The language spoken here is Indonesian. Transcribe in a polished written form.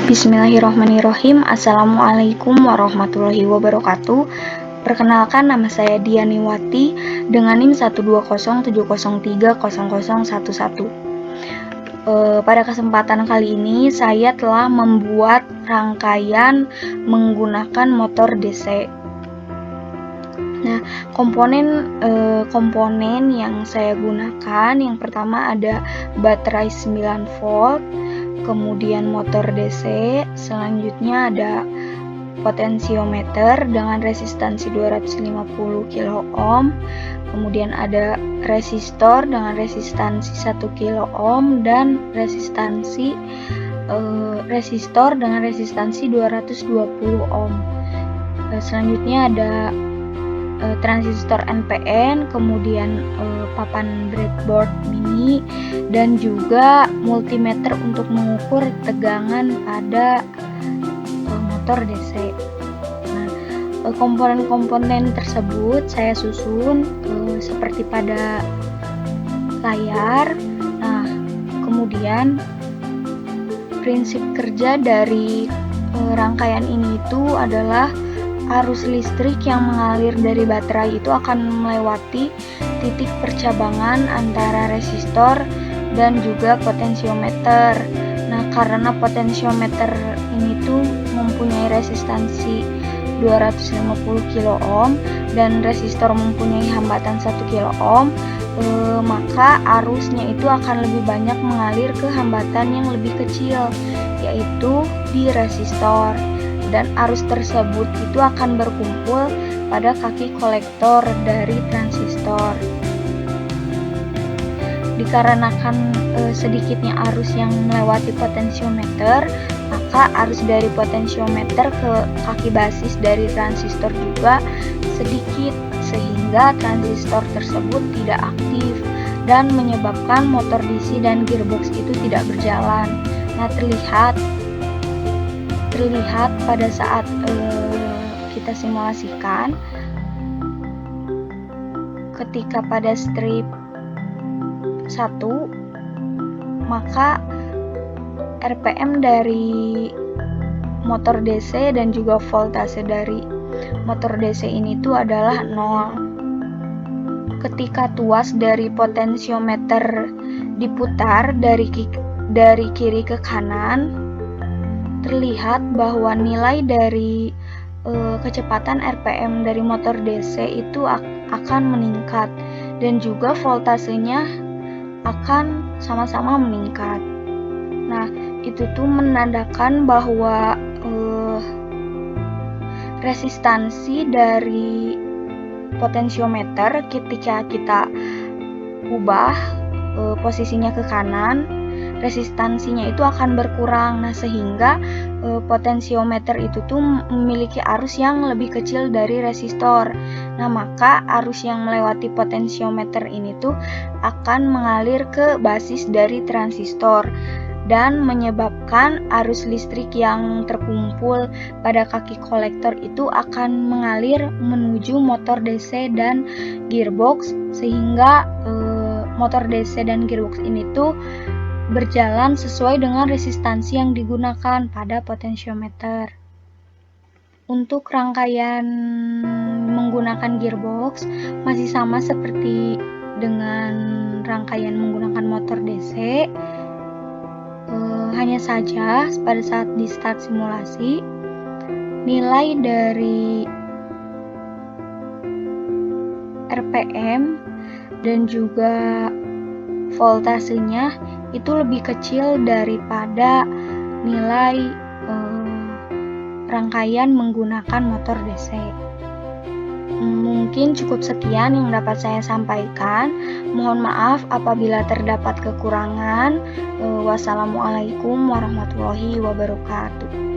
Bismillahirrahmanirrahim. Assalamualaikum warahmatullahi wabarakatuh. Perkenalkan, nama saya Dianiwati dengan NIM 12070030011. Pada kesempatan kali ini saya telah membuat rangkaian menggunakan motor DC. Nah, komponen yang saya gunakan, yang pertama ada baterai 9 volt, kemudian motor DC, selanjutnya ada potensiometer dengan resistansi 250 kilo ohm, kemudian ada resistor dengan resistansi 1 kilo ohm dan resistor dengan resistansi 220 ohm. Selanjutnya ada transistor NPN, kemudian papan breadboard mini, dan juga multimeter untuk mengukur tegangan pada motor DC. Nah, komponen-komponen tersebut saya susun seperti pada layar. Nah, kemudian prinsip kerja dari rangkaian ini itu adalah arus listrik yang mengalir dari baterai itu akan melewati titik percabangan antara resistor dan juga potensiometer. Nah, karena potensiometer ini tuh mempunyai resistansi 250 kilo ohm dan resistor mempunyai hambatan 1 kilo ohm, maka arusnya itu akan lebih banyak mengalir ke hambatan yang lebih kecil, yaitu di resistor. Dan arus tersebut itu akan berkumpul pada kaki kolektor dari transistor. Dikarenakan sedikitnya arus yang melewati potensiometer, maka arus dari potensiometer ke kaki basis dari transistor juga sedikit, sehingga transistor tersebut tidak aktif dan menyebabkan motor DC dan gearbox itu tidak berjalan. Nah, terlihat pada saat kita simulasikan, ketika pada strip 1, maka RPM dari motor DC dan juga voltase dari motor DC ini tuh adalah 0. Ketika tuas dari potensiometer diputar dari kiri ke kanan, terlihat bahwa nilai dari kecepatan RPM dari motor DC itu akan meningkat dan juga voltasenya akan sama-sama meningkat. Nah, itu tuh menandakan bahwa resistansi dari potensiometer ketika kita ubah posisinya ke kanan, resistansinya itu akan berkurang. Nah, sehingga potensiometer itu tuh memiliki arus yang lebih kecil dari resistor. Nah, maka arus yang melewati potensiometer ini tuh akan mengalir ke basis dari transistor dan menyebabkan arus listrik yang terkumpul pada kaki kolektor itu akan mengalir menuju motor DC dan gearbox, sehingga motor DC dan gearbox ini tuh berjalan sesuai dengan resistansi yang digunakan pada potensiometer. Untuk rangkaian menggunakan gearbox masih sama seperti dengan rangkaian menggunakan motor DC. Hanya saja pada saat di start simulasi, nilai dari RPM dan juga voltasenya itu lebih kecil daripada nilai rangkaian menggunakan motor DC. Mungkin cukup sekian yang dapat saya sampaikan. Mohon maaf apabila terdapat kekurangan. Wassalamualaikum warahmatullahi wabarakatuh.